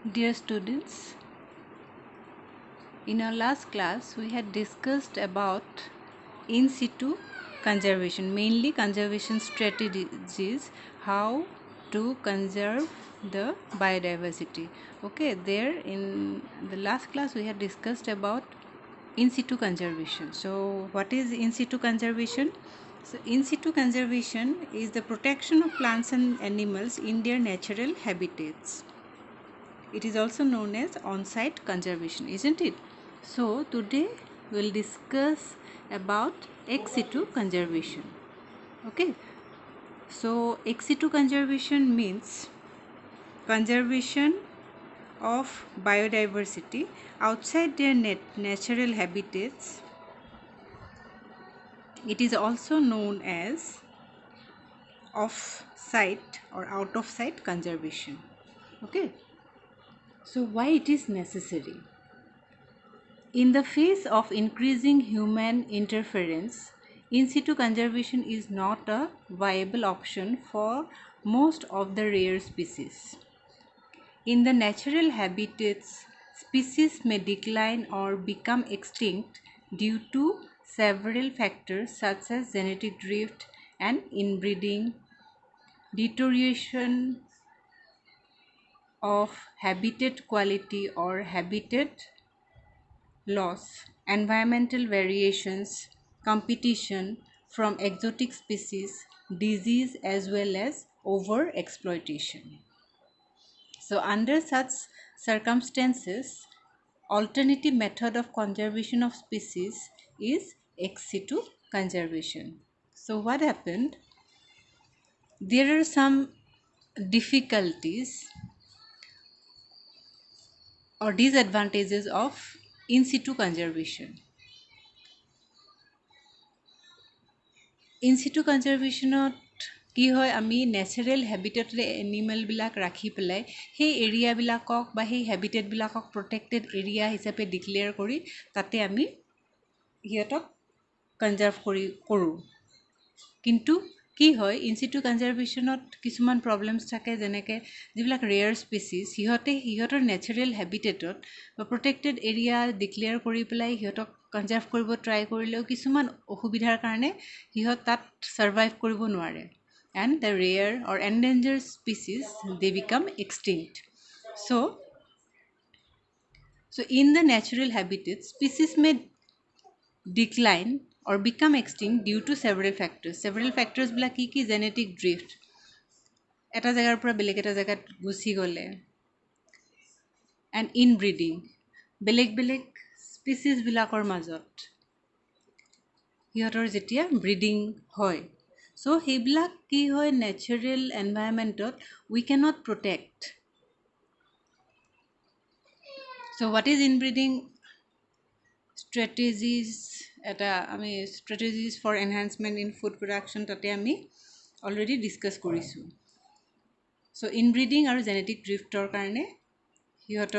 Dear students, in our last class we had discussed about in situ conservation, mainly conservation strategies, how to conserve the biodiversity. Okay, there in the last class we had discussed about in situ conservation. So what is in situ conservation? So in situ conservation is the protection of plants and animals in their natural habitats. It is also known as on-site conservation, isn't it? So today we'll discuss about ex situ conservation. Okay. So ex situ conservation means conservation of biodiversity outside their natural habitats. It is also known as off-site or out-of-site conservation. Okay. So why it is necessary? In the face of increasing human interference, in situ conservation is not a viable option for most of the rare species. In the natural habitats, species may decline or become extinct due to several factors such as genetic drift and inbreeding, deterioration of habitat quality or habitat loss, environmental variations, competition from exotic species, disease, as well as overexploitation. So under such circumstances, alternative method of conservation of species is ex situ conservation. So what happened? There are some difficulties or disadvantages of in situ conservation. In situ conservationত কি হয়, আমি natural হেবিটেটৰে এনিমেলবিলাক ৰাখি পেলাই সেই এৰিয়াবিলাকক বা সেই হেবিটেটবিলাকক protected area হিচাপে declare কৰি তাতে আমি সিহঁতক কনজাৰ্ভ কৰোঁ। কিন্তু কি হয়, ইন সিটু কনজাৰ্ভেশ্যনত কিছুমান প্ৰব্লেমছ থাকে, যেনেকৈ যিবিলাক ৰেয়াৰ স্পেচিছ সিহঁতৰ নেচাৰেল হেবিটেটত বা প্ৰটেক্টেড এৰিয়া ডিক্লেয়াৰ কৰি পেলাই সিহঁতক কনজাৰ্ভ কৰিব ট্ৰাই কৰিলেও কিছুমান অসুবিধাৰ কাৰণে সিহঁত তাত ছাৰ্ভাইভ কৰিব নোৱাৰে। And the rare or endangered species they become extinct. So in the natural habitat, species may decline or become extinct due to several factors. Several factors বিলাক কি genetic drift, এটা জায়গাৰ পৰা বেলেগ এটা জায়গাত গুচি গ'লে, and inbreeding, বেলেগ স্পিচিছ বিলাকৰ মাজত সিহঁতৰ যেতিয়া ব্ৰিডিং হয়, so সেইবিলাক কি হয়, natural এনভাইৰনমেণ্টত we cannot protect. So what is inbreeding strategies? এটা আমি strategies for enhancement in food production তাতে আমি অলৰেডি ডিছকাছ কৰিছোঁ। So inbreeding আৰু জেনেটিক ড্ৰিফ্টৰ কাৰণে সিহঁত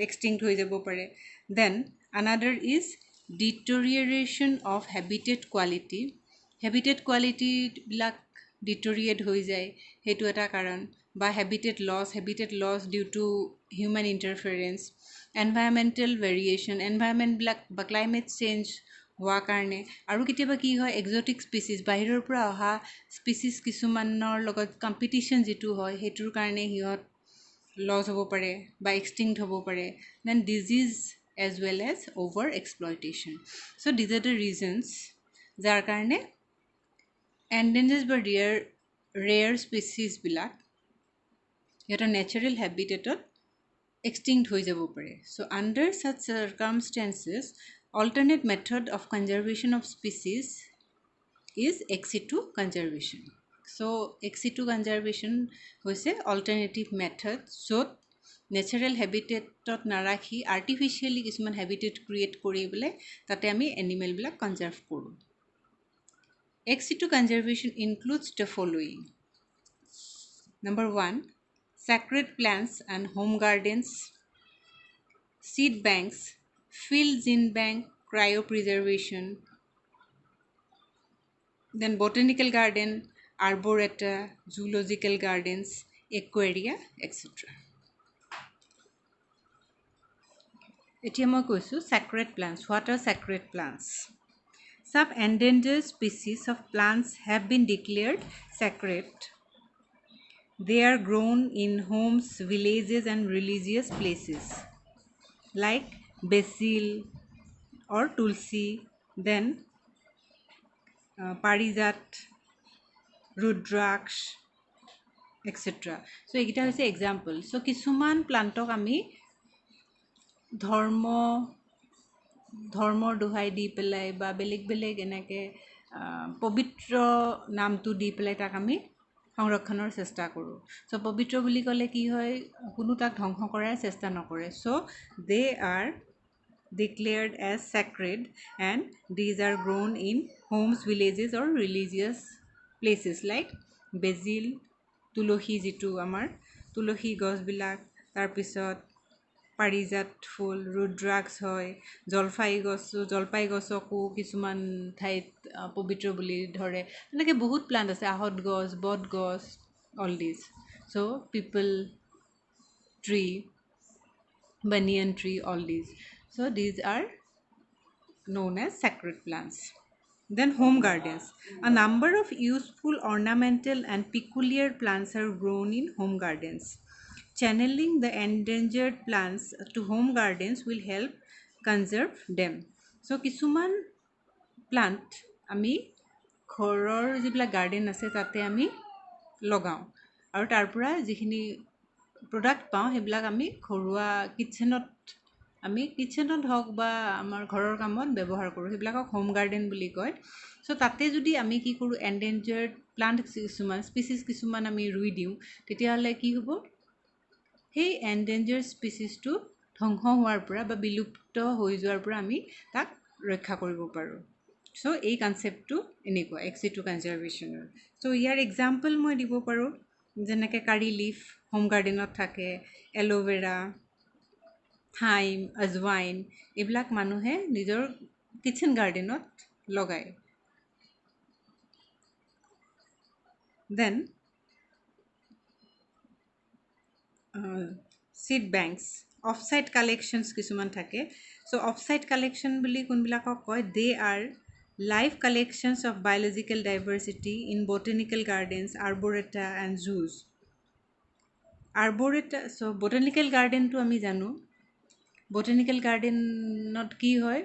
এক্সটিংক্ট হৈ যাব পাৰে। Then another is deterioration of habitat quality. Habitat quality বিলাক ডিটৰিয়েট হৈ যায়, সেইটো এটা কাৰণ। বা habitat loss due to human interference, environmental variation, environmentবিলাক বা climate change হোৱাৰ কাৰণে। আৰু কেতিয়াবা কি হয়, exotic species বাহিৰৰ পৰা অহা স্পিচিছ কিছুমানৰ লগত কম্পিটিশ্যন যিটো হয়, সেইটোৰ কাৰণে সিহঁত লছ হ'ব পাৰে বা এক্সটিংক্ট হ'ব পাৰে। Then disease as well as over exploitation. So' these are the reasons যাৰ কাৰণে এনডেঞ্জাৰ্ড বা ৰেয়াৰ স্পেচিছবিলাক সিহঁতৰ নেচাৰেল হেবিটেটত এক্সটিংক্ট হৈ যাব পাৰে। So' under such circumstances, alternate method of conservation of species is ex situ conservation. So ex situ conservation হৈছে alternative method য'ত natural হেবিটেটত নাৰাখি আৰ্টিফিচিয়েলি কিছুমান হেবিটেট ক্ৰিয়েট কৰি পেলাই তাতে আমি এনিমেলবিলাক কনজাৰ্ভ কৰোঁ। Ex situ conservation includes the following. Number 1, sacred plants and home gardens, seed banks, field gene bank, cryopreservation, then botanical garden, arboreta, zoological gardens, aquaria, etc. এতিয়া মই কৈছোঁ sacred plants. What are sacred plants? Some endangered species of plants have been declared sacred. They are grown in homes, villages, and religious places, like basil or tulsi, then parijat, rudraksh, etc. So এইকেইটা হৈছে example. চ' কিছুমান প্লাণ্টক আমি ধৰ্মৰ দোহাই দি পেলাই বা বেলেগ বেলেগ এনেকৈ পবিত্ৰ নামটো দি পেলাই তাক আমি সংৰক্ষণৰ চেষ্টা কৰোঁ. চ' পবিত্ৰ বুলি ক'লে কি হয়, কোনো তাক ধ্বংস কৰাৰ চেষ্টা নকৰে. চ' দে R declared as sacred and these are grown in homes, villages or religious places like basil, তুলসী, যিটো আমাৰ তুলসী গছবিলাক, তাৰপিছত পাৰিজাত ফুল, ৰুদ্ৰাক্ষ হয়, জলপাই গছকো কিছুমান ঠাইত পবিত্ৰ বুলি ধৰে. এনেকৈ বহুত প্লাণ্ট আছে, আহঁত গছ, বট গছ, all these. So' people tree, banyan tree, all these. So these are known as sacred plants. Then home gardens. A number of useful ornamental and peculiar plants are grown in home gardens. Channeling the endangered plants to home gardens will help conserve them. So কিছুমান plant আমি ঘৰৰ যিবিলাক garden আছে তাতে আমি লগাওঁ আৰু তাৰ পৰা যিখিনি প্ৰডাক্ট পাওঁ সেইবিলাক আমি ঘৰুৱা কিটচেনত হওক বা আমাৰ ঘৰৰ কামত ব্যৱহাৰ কৰোঁ, সেইবিলাকক হোম গাৰ্ডেন বুলি কয়. চ' তাতে যদি আমি কি কৰোঁ, এণ্ডেঞ্জাৰ্ড প্লাণ্ট স্পিচিছ কিছুমান আমি ৰুই দিওঁ, তেতিয়াহ'লে কি হ'ব, সেই এণ্ডেঞ্জাৰ্ড স্পিচিছটো ধ্বংস হোৱাৰ পৰা বা বিলুপ্ত হৈ যোৱাৰ পৰা আমি তাক ৰক্ষা কৰিব পাৰোঁ. চ' এই কনচেপ্টটো এনেকুৱা এক্সি টু কনজাৰ্ভেশ্যনৰ. চ' ইয়াৰ এক্সাম্পল মই দিব পাৰোঁ, যেনেকৈ কাৰী লিফ হোম গাৰ্ডেনত থাকে, এল'ভেৰা, থাইম, আজৱাইন, এইবিলাক মানুহে নিজৰ কিটচেন গাৰ্ডেনত লগায়. Then seed banks, off site collections কিছুমান থাকে. চ' অফ ছাইট কালেকশ্যন বুলি কোনবিলাকক কয়, they are live collections of biological diversity in botanical gardens, arboreta and zoos. So' botanical গাৰ্ডেনটো আমি জানো, বটানিকেল গাৰ্ডেনত কি হয়,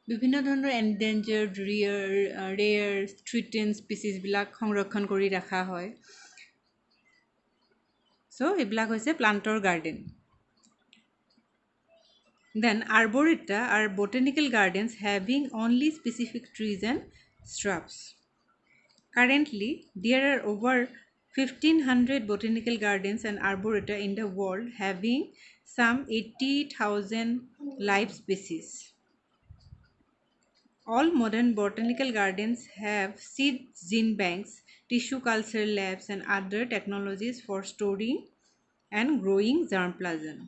বিভিন্ন ধৰণৰ এণ্ডেঞ্জাৰ্ড, ৰেয়াৰ, থ্ৰিটেন স্পিচিছবিলাক সংৰক্ষণ কৰি ৰখা হয়. চ' এইবিলাক হৈছে প্লাণ্টৰ garden. Then arboreta are botanical gardens having only specific trees and shrubs. Currently, there are over 1,500 botanical gardens and arboreta in the world, having some 80,000 live species. All modern botanical gardens have seed gene banks, tissue culture labs, and other technologies for storing and growing germplasm.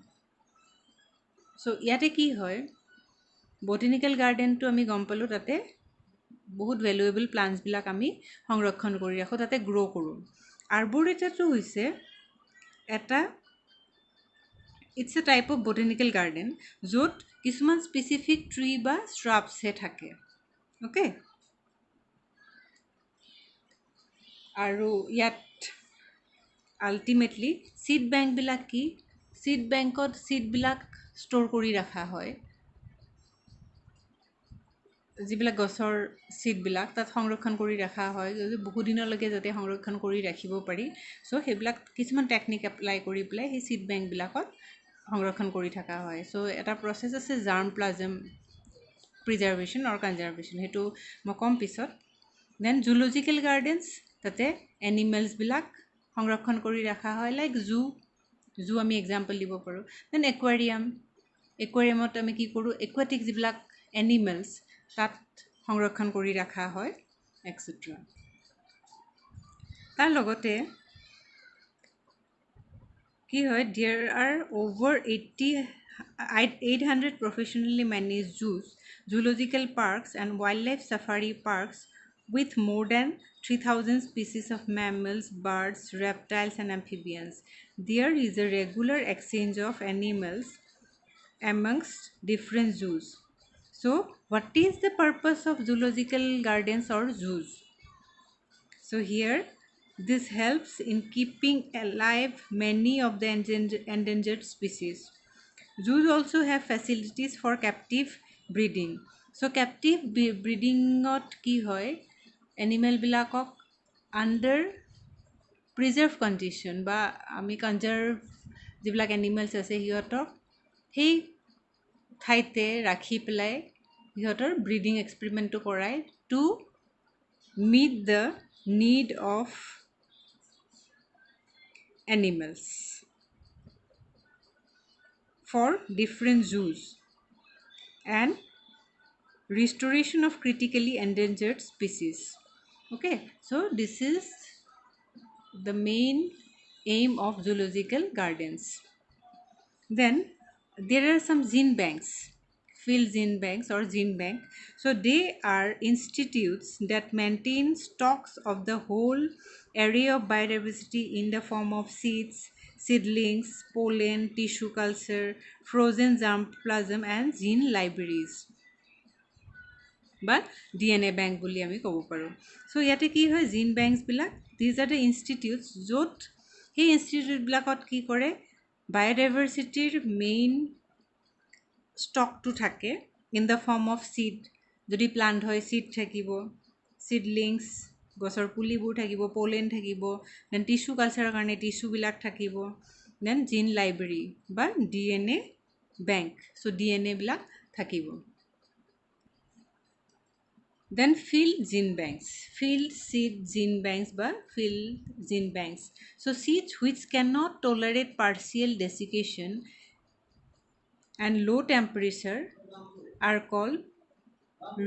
চ' ইয়াতে কি হয়, botanical গাৰ্ডেনটো আমি গম পালোঁ, তাতে বহুত valuable প্লাণ্টছবিলাক আমি সংৰক্ষণ কৰি ৰাখোঁ, তাতে গ্ৰ' কৰোঁ. আৰ্বৰেটাটো হৈছে it's a type of botanical garden, য'ত কিছুমান স্পেচিফিক ট্ৰী বা শ্ৰাবছহে থাকে. অ'কে, আৰু ইয়াত আল্টিমেটলি চিড বেংকবিলাক কি, চিড বেংকত চিডবিলাক ষ্ট'ৰ কৰি ৰখা হয়, যিবিলাক গছৰ চিডবিলাক তাত সংৰক্ষণ কৰি ৰখা হয়, বহুদিনলৈকে যাতে সংৰক্ষণ কৰি ৰাখিব পাৰি. চ' সেইবিলাক কিছুমান টেকনিক এপ্লাই কৰি পেলাই সেই চিড বেংকবিলাকত সংৰক্ষণ কৰি থকা হয়. চ' এটা প্ৰচেছ আছে জাৰ্ম প্লাজম প্ৰিজাৰ্ভেশ্যন অৰ কনজাৰ্ভেশ্যন, সেইটো মই ক'ম পিছত. দেন জুলজিকেল গাৰ্ডেনছ, তাতে এনিমেলছবিলাক সংৰক্ষণ কৰি ৰখা হয়, লাইক জু আমি এক্সাম্পল দিব পাৰোঁ. দেন একুৱাৰিয়ামত আমি কি কৰোঁ, একুৱাটিক যিবিলাক এনিমেলছ তাত সংৰক্ষণ কৰি ৰখা হয়, এক্সেট্ৰা. তাৰ লগতে কি হয়, there are over 800 professionally managed zoos, zoological parks and wildlife safari parks with more than 3,000 species of mammals, birds, reptiles and amphibians. There is a regular exchange of animals amongst different zoos. So, what is the purpose of zoological gardens or zoos? So, here this helps in keeping alive many of the endangered species. Zoos also have facilities for captive breeding. So, captive breedingot ki hoy animal bilakok under preserve condition বা আমি conserve যিবিলাক animals আছে সিহঁতক সেই ঠাইতে ৰাখি পেলাই সিহঁতৰ ব্ৰিডিং এক্সপেৰিমেণ্টটো কৰাই to meet the need of animals for different zoos and restoration of critically endangered species. Okay, so this is the main aim of zoological gardens. Then there are some gene banks, field gene banks or gene bank. So they are institutes that maintain stocks of the whole array of biodiversity in the form of seeds, seedlings, pollen, tissue culture, frozen germplasm and gene libraries. বা DNA bank বুলি আমি ক'ব পাৰোঁ. So ইয়াতে কি হয় জিন বেংকছবিলাক these are the institutes য'ত সেই ইনষ্টিটিউটবিলাকত কি কৰে বায়'ডাইভাৰ্চিটিৰ মেইন ষ্টকটো থাকে in the form of seed. যদি প্লান্ট হয় চিড থাকিব, চিডলিংছ গছৰ পুলিবোৰ থাকিব, পলেন থাকিব, দেন টিচু কালচাৰৰ কাৰণে টিচুবিলাক থাকিব, দেন জিন লাইব্ৰেৰী বা DNA বেংক. চ' DNAবিলাক থাকিব. Then field gene banks, field seed gene banks বা field gene banks. So seeds which cannot tolerate partial desiccation and low temperature are called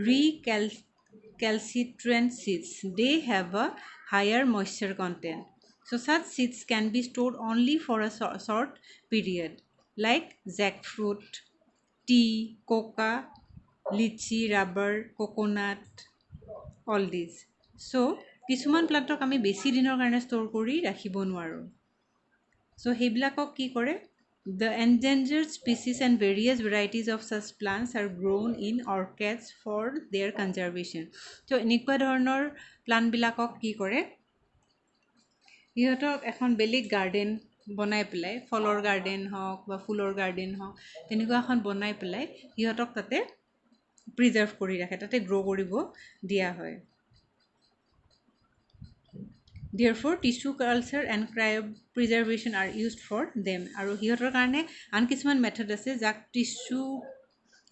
recalcitrant seeds. They have a higher moisture content. So such seeds can be stored only for a short period, like jackfruit, tea, coca, lychee, rubber, coconut, all these. So কিছুমান প্লান্টক আমি বেছি দিনৰ কাৰণে store কৰি ৰাখিব নোৱাৰোঁ. চ' সেইবিলাকক কি কৰে the endangered species and various varieties of such plants are grown in orchards for their conservation. So এনেকুৱা ধৰণৰ প্লান্টবিলাকক কি কৰে সিহঁতক এখন বেলেগ গাৰ্ডেন বনাই পেলাই ফলৰ গাৰ্ডেন হওক বা ফুলৰ গাৰ্ডেন হওক তেনেকুৱা এখন বনাই পেলাই সিহঁতক তাতে প্ৰিজাৰ্ভ কৰি ৰাখে, তাতে গ্ৰ' কৰিব দিয়া হয়. Therefore, tissue culture and cryopreservation are used for them. আৰু সিহঁতৰ কাৰণে আন কিছুমান মেথড আছে যাক টিচু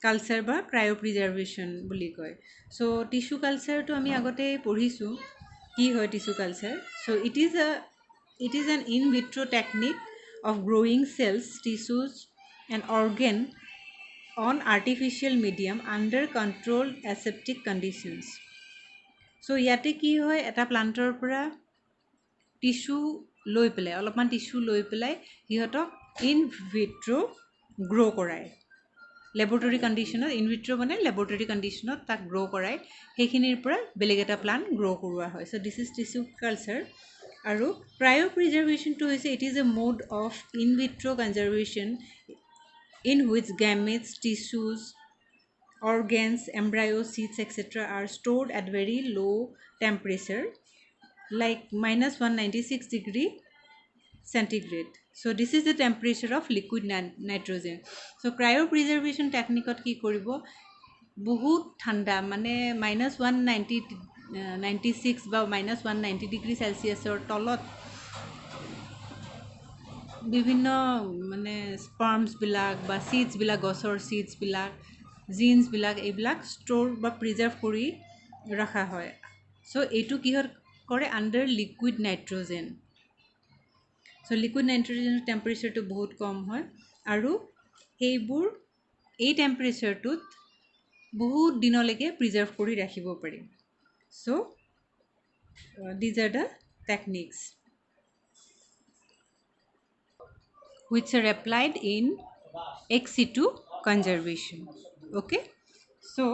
কালচাৰ বা ক্ৰায়'প্ৰিজাৰ্ভেশ্যন বুলি কয়. চ' টিচু কালচাৰটো আমি আগতে পঢ়িছোঁ কি হয় tissue culture. So' it is an in vitro technique of growing cells, tissues and organ on artificial medium under controlled aseptic conditions. চ' ইয়াতে কি হয় এটা প্লান্টৰ পৰা টিচু লৈ পেলাই অলপমান টিচু লৈ পেলাই সিহঁতক ইন ভিট্ৰ' গ্ৰ' কৰায় লেবৰেটৰী কণ্ডিশ্যনত. ইন ভিট্ৰ' মানে লেবৰেটৰী কণ্ডিশ্যনত তাক গ্ৰ' কৰায়, সেইখিনিৰ পৰা বেলেগ এটা প্লান্ট গ্ৰ' কৰোৱা হয়. চ' দিছ ইজ টিচু কালচাৰ. আৰু ক্ৰায়'প্ৰিজাৰ্ভেশ্যনটো হৈছে it is a mode of in vitro' conservation in which gametes, tissues, organs, embryo, seeds, etc. are stored at very low temperature like -196 degree centigrade. So this is the temperature of liquid nitrogen. So cryopreservation technique কি কৰিব বহুত ঠাণ্ডা মানে -196 বা -190 degree চেলচিয়াছৰ তলত বিভিন্ন মানে স্পাৰ্মছবিলাক বা চিডছবিলাক গছৰ চিডছবিলাক জিন্সবিলাক এইবিলাক ষ্ট'ৰ বা প্ৰিজাৰ্ভ কৰি ৰখা হয়. চ' এইটো কিহত কৰে আণ্ডাৰ লিকুইড নাইট্ৰজেন. চ' লিকুইড নাইট্ৰজেনৰ টেম্পাৰেচাৰটো বহুত কম হয় আৰু সেইবোৰ এই টেম্পাৰেচাৰটোত বহুত দিনলৈকে প্ৰিজাৰ্ভ কৰি ৰাখিব পাৰি. So' these are the techniques which are applied in ex situ conservation. Okay, so